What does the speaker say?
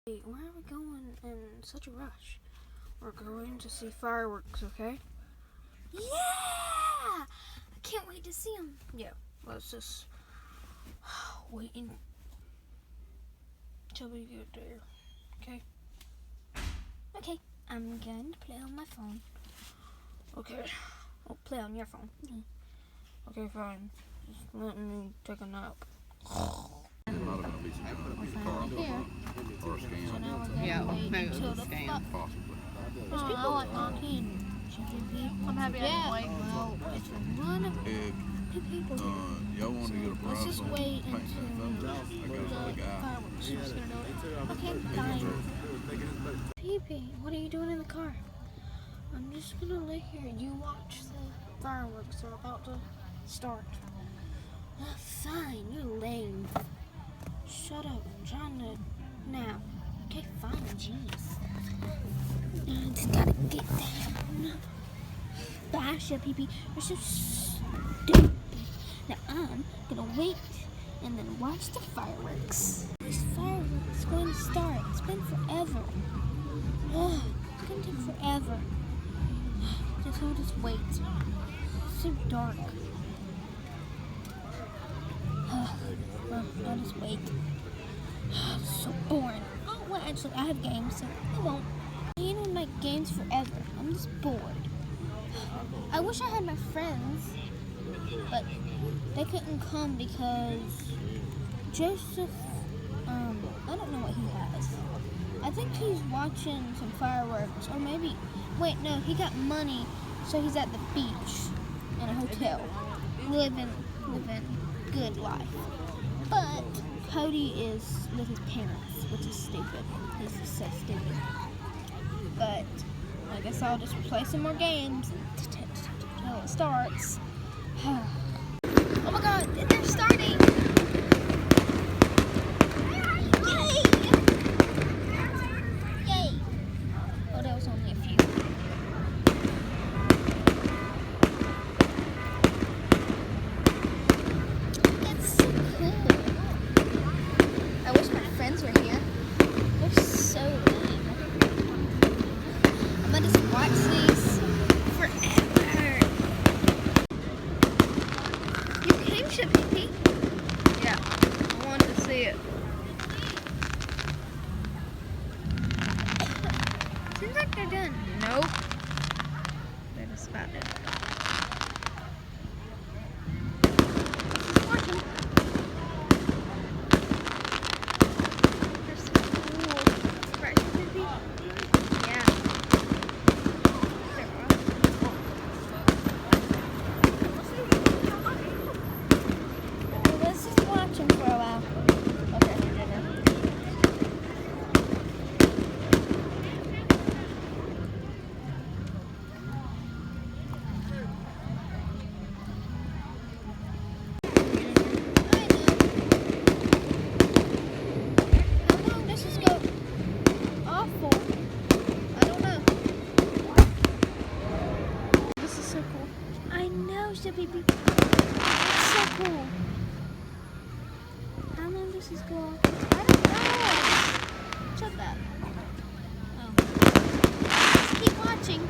Hey, why are we going in such a rush? We're going to see fireworks, okay? Yeah! I can't wait to see them. Yeah, let's just wait until we get there, okay? Okay, I'm going to play on my phone. Okay. Oh, play on your phone. Okay, fine. Just let me take a nap. Here. So now we're going to wait until the fuck. There's people talking. I'm happy I didn't wait. Well, it's one of two people here. Y'all want to get a prize? Let's just wait until the fireworks starts gonna go. Okay, fine. Pepe, what are you doing in the car? I'm just gonna lay here. You watch the fireworks. They're about to start. Fine, you're lame. Shut up. I'm trying to nap. Okay, fine, jeez. I just gotta get down. Gosh, Pepe, you're so stupid. Now I'm gonna wait and then watch the fireworks. This fireworks is going to start. It's been forever. Oh, it's gonna take forever. I'll just wait. It's so dark. Well, I'll just wait. It's so boring. Oh, well, actually, I have games, so I won't. You don't make games forever. I'm just bored. I wish I had my friends, but they couldn't come because Joseph, I don't know what he has. I think he's watching some fireworks, or maybe, wait, no, he got money, so he's at the beach in a hotel, living good life. But Cody is with his parents, which is stupid. He's so stupid. But I guess I'll just play some more games until it starts. Oh my God, they're starting! Yay! Yay! Oh, that was only a few. It's so cool. I wish my friends were here. They're so lame. I'm gonna just watch these forever. You came, Chef Pepe? Yeah, I wanted to see it. Seems like they're done. Nope. They're just about done. Just watching. They're so cool. Right, Chef Pepe? Yeah. They're awesome. Okay, let's just watch them for a while. Okay, dinner. How long does this go off for? I don't know. This is so cool. I know, Chef Pepe. It's so cool. How long does this go off? I don't know. Shut that. Oh. Let's keep watching.